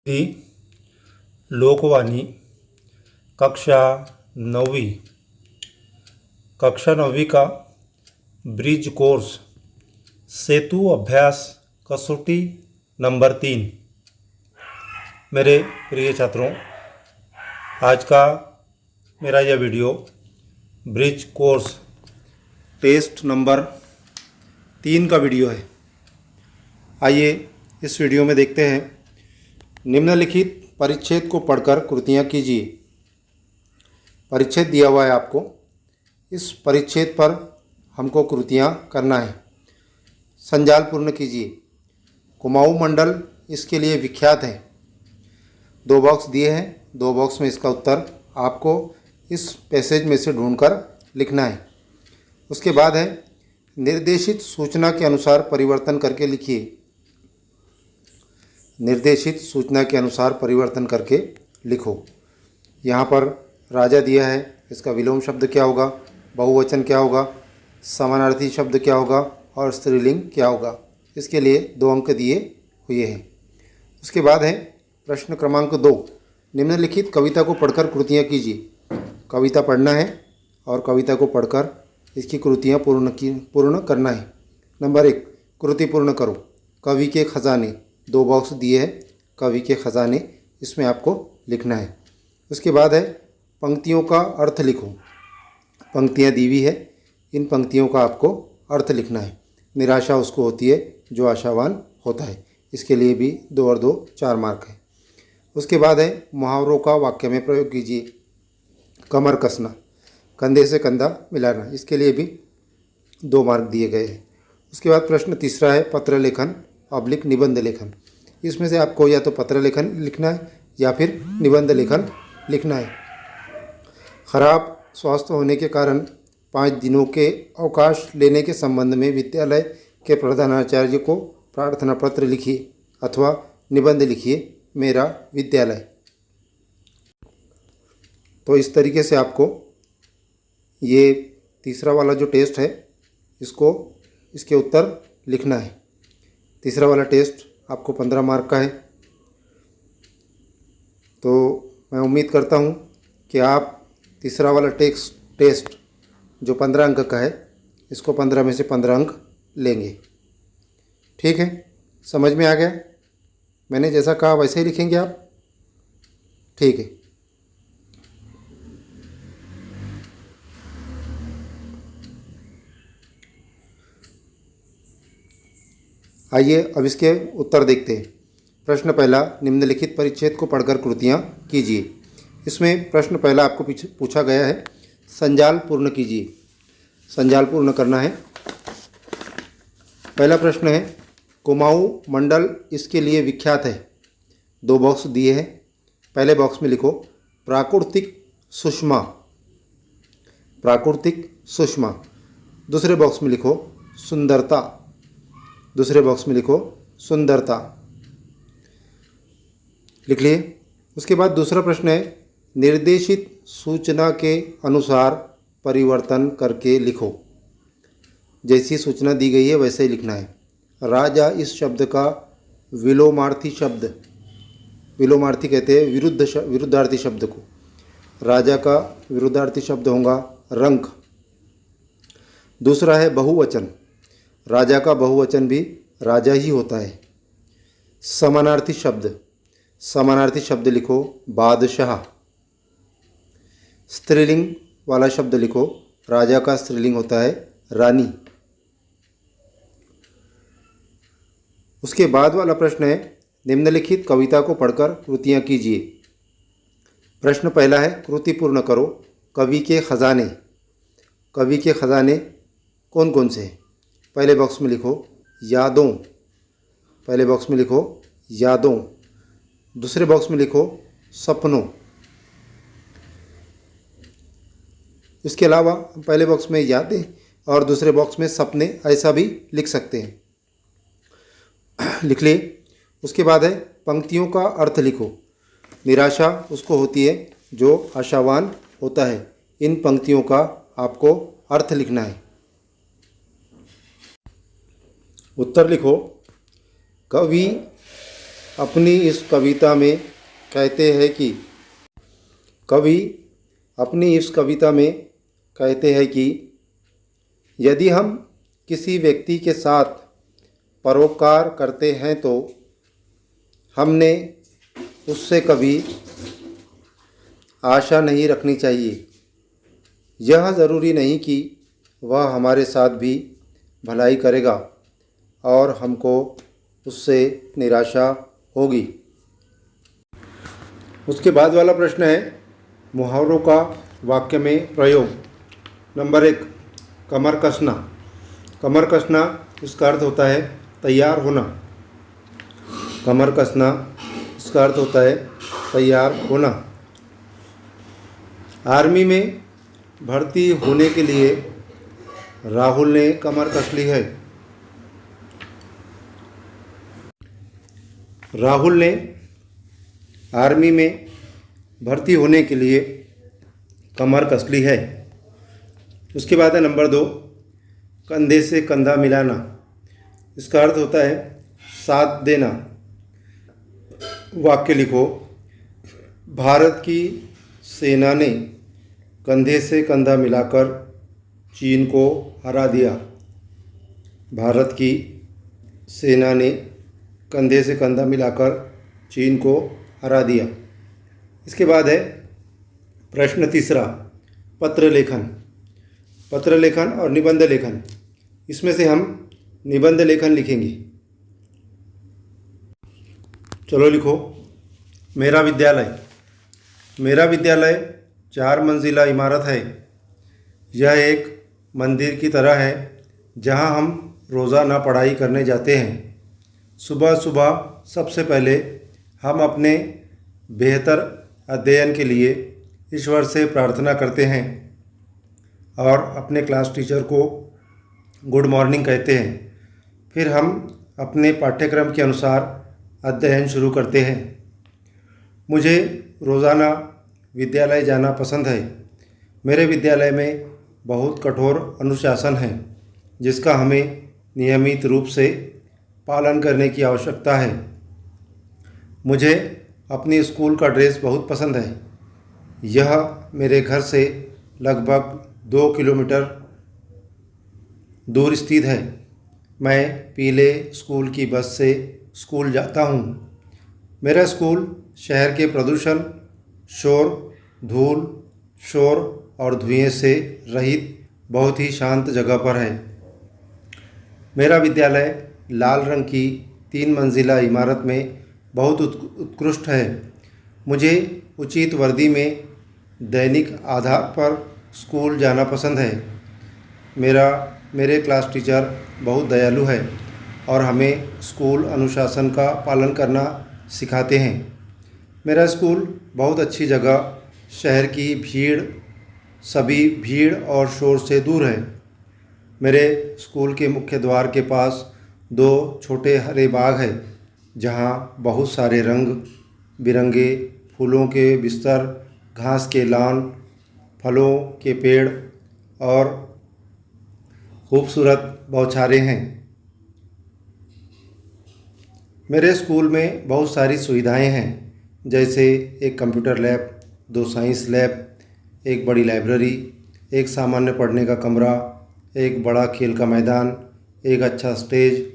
दी लोकवाणी कक्षा 9वीं का bridge course सेतु अभ्यास कसौटी नंबर 3। मेरे प्रिय छात्रों, आज का मेरा यह video bridge course test number 3 का वीडियो है। आइए इस वीडियो में देखते हैं। निम्नलिखित परिच्छेद को पढ़कर कृतियाँ कीजिए। परिच्छेद दिया हुआ है आपको, इस परिच्छेद पर हमको कृतियाँ करना है। संजाल पूर्ण कीजिए। कुमाऊं मंडल इसके लिए विख्यात है। 2 बॉक्स दिए हैं, 2 बॉक्स में इसका उत्तर आपको इस पैसेज में से ढूंढकर लिखना है। उसके बाद है निर्देशित सूचना के अनुसार परिवर्तन करके लिखिए। निर्देशित सूचना के अनुसार परिवर्तन करके लिखो। यहाँ पर राजा दिया है, इसका विलोम शब्द क्या होगा, बहुवचन क्या होगा, समानार्थी शब्द क्या होगा और स्त्रीलिंग क्या होगा। इसके लिए 2 अंक दिए हुए हैं। उसके बाद है प्रश्न क्रमांक 2, निम्नलिखित कविता को पढ़कर कृतियाँ कीजिए। कविता पढ़ना है और कविता को पढ़कर इसकी कृतियाँ पूर्ण करना है। नंबर 1, कृति पूर्ण करो। कवि के खजाने, 2 बॉक्स दिए हैं, कवि के खजाने, इसमें आपको लिखना है। उसके बाद है पंक्तियों का अर्थ लिखो। पंक्तियाँ दी हुई है, इन पंक्तियों का आपको अर्थ लिखना है। निराशा उसको होती है जो आशावान होता है। इसके लिए भी 2 और 2 4 मार्क है। उसके बाद है मुहावरों का वाक्य में प्रयोग कीजिए। कमर कसना, कंधे से कंधा मिलाना, इसके लिए भी 2 मार्क दिए गए हैं। उसके बाद प्रश्न तीसरा है पत्र लेखन / निबंध लेखन। इसमें से आपको या तो पत्र लेखन लिखना है या फिर निबंध लेखन लिखना है। खराब स्वास्थ्य होने के कारण 5 दिनों के अवकाश लेने के संबंध में विद्यालय के प्रधानाचार्य को प्रार्थना पत्र लिखिए अथवा निबंध लिखिए, मेरा विद्यालय। तो इस तरीके से आपको ये तीसरा वाला जो टेस्ट है इसके उत्तर लिखना है। तीसरा वाला टेस्ट आपको 15 मार्क का है। तो मैं उम्मीद करता हूँ कि आप तीसरा वाला टेस्ट जो 15 अंक का है, इसको 15 में से 15 अंक लेंगे। ठीक है, समझ में आ गया? मैंने जैसा कहा वैसे ही लिखेंगे आप। ठीक है। आइए अब इसके उत्तर देखते हैं। प्रश्न पहला, निम्नलिखित परिच्छेद को पढ़कर कृतियाँ कीजिए। इसमें प्रश्न पहला आपको पूछा गया है, संजाल पूर्ण कीजिए। संजाल पूर्ण करना है। पहला प्रश्न है, कुमाऊं मंडल इसके लिए विख्यात है। 2 बॉक्स दिए हैं। पहले बॉक्स में लिखो प्राकृतिक सुषमा। प्राकृतिक सुषमा। दूसरे बॉक्स में लिखो सुंदरता। दूसरे बॉक्स में लिखो सुंदरता। लिख लिए। उसके बाद दूसरा प्रश्न है, निर्देशित सूचना के अनुसार परिवर्तन करके लिखो। जैसी सूचना दी गई है वैसे ही लिखना है। राजा इस शब्द का विलोमार्थी शब्द, विलोमार्थी कहते हैं विरुद्धार्थी शब्द को। राजा का विरुद्धार्थी शब्द होगा रंक। दूसरा है बहुवचन। राजा का बहुवचन भी राजा ही होता है। समानार्थी शब्द, समानार्थी शब्द लिखो बादशाह। स्त्रीलिंग वाला शब्द लिखो, राजा का स्त्रीलिंग होता है रानी। उसके बाद वाला प्रश्न है, निम्नलिखित कविता को पढ़कर कृतियाँ कीजिए। प्रश्न पहला है, कृति पूर्ण करो। कवि के खजाने। कवि के खजाने कौन कौन से हैं? पहले बॉक्स में लिखो यादों। पहले बॉक्स में लिखो यादों। दूसरे बॉक्स में लिखो सपनों। इसके अलावा पहले बॉक्स में यादें और दूसरे बॉक्स में सपने, ऐसा भी लिख सकते हैं। लिख लिए। उसके बाद है पंक्तियों का अर्थ लिखो। निराशा उसको होती है जो आशावान होता है। इन पंक्तियों का आपको अर्थ लिखना है। उत्तर लिखो, कवि अपनी इस कविता में कहते हैं कि कवि अपनी इस कविता में कहते हैं कि यदि हम किसी व्यक्ति के साथ परोपकार करते हैं तो हमने उससे कभी आशा नहीं रखनी चाहिए। यह ज़रूरी नहीं कि वह हमारे साथ भी भलाई करेगा और हमको उससे निराशा होगी। उसके बाद वाला प्रश्न है मुहावरों का वाक्य में प्रयोग। नंबर 1, कमर कसना। कमर कसना इसका अर्थ होता है तैयार होना। कमर कसना इसका अर्थ होता है तैयार होना। आर्मी में भर्ती होने के लिए राहुल ने कमर कस ली है। राहुल ने आर्मी में भर्ती होने के लिए कमर कस ली है। उसके बाद है नंबर 2, कंधे से कंधा मिलाना। इसका अर्थ होता है साथ देना। वाक्य लिखो, भारत की सेना ने कंधे से कंधा मिलाकर चीन को हरा दिया। भारत की सेना ने कंधे से कंधा मिलाकर चीन को हरा दिया। इसके बाद है प्रश्न 3, पत्र लेखन। पत्र लेखन और निबंध लेखन, इसमें से हम निबंध लेखन लिखेंगे। चलो लिखो, मेरा विद्यालय। मेरा विद्यालय 4 मंजिला इमारत है। यह एक मंदिर की तरह है जहां हम रोज़ाना पढ़ाई करने जाते हैं। सुबह सुबह सबसे पहले हम अपने बेहतर अध्ययन के लिए ईश्वर से प्रार्थना करते हैं और अपने क्लास टीचर को गुड मॉर्निंग कहते हैं। फिर हम अपने पाठ्यक्रम के अनुसार अध्ययन शुरू करते हैं। मुझे रोज़ाना विद्यालय जाना पसंद है। मेरे विद्यालय में बहुत कठोर अनुशासन है जिसका हमें नियमित रूप से पालन करने की आवश्यकता है। मुझे अपनी स्कूल का ड्रेस बहुत पसंद है। यह मेरे घर से लगभग 2 किलोमीटर दूर स्थित है। मैं पीले स्कूल की बस से स्कूल जाता हूँ। मेरा स्कूल शहर के प्रदूषण, शोर, धूल, शोर और धुएं से रहित बहुत ही शांत जगह पर है। मेरा विद्यालय लाल रंग की 3 मंजिला इमारत में बहुत उत्कृष्ट है। मुझे उचित वर्दी में दैनिक आधार पर स्कूल जाना पसंद है। मेरे क्लास टीचर बहुत दयालु है और हमें स्कूल अनुशासन का पालन करना सिखाते हैं। मेरा स्कूल बहुत अच्छी जगह, शहर की सभी भीड़ और शोर से दूर है। मेरे स्कूल के मुख्य द्वार के पास 2 छोटे हरे बाग हैं जहाँ बहुत सारे रंग बिरंगे फूलों के बिस्तर, घास के लॉन, फलों के पेड़ और खूबसूरत बौछारें हैं। मेरे स्कूल में बहुत सारी सुविधाएं हैं, जैसे एक कंप्यूटर लैब, 2 साइंस लैब, एक बड़ी लाइब्रेरी, एक सामान्य पढ़ने का कमरा, एक बड़ा खेल का मैदान, एक अच्छा स्टेज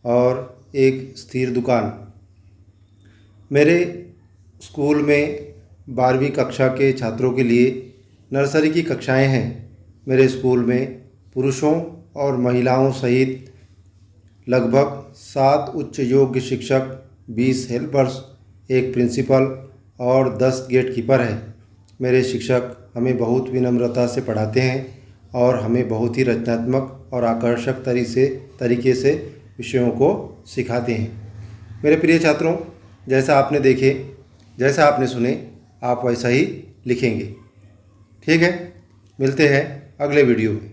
और एक स्थिर दुकान। मेरे स्कूल में 12वीं कक्षा के छात्रों के लिए नर्सरी की कक्षाएं हैं। मेरे स्कूल में पुरुषों और महिलाओं सहित लगभग 7 उच्च योग्य शिक्षक, 20 हेल्पर्स, एक प्रिंसिपल और 10 गेट कीपर हैं। मेरे शिक्षक हमें बहुत विनम्रता से पढ़ाते हैं और हमें बहुत ही रचनात्मक और आकर्षक तरीके से विषयों को सिखाते हैं। मेरे प्रिय छात्रों, जैसा आपने देखे, जैसा आपने सुने, आप वैसा ही लिखेंगे। ठीक है, मिलते हैं अगले वीडियो में।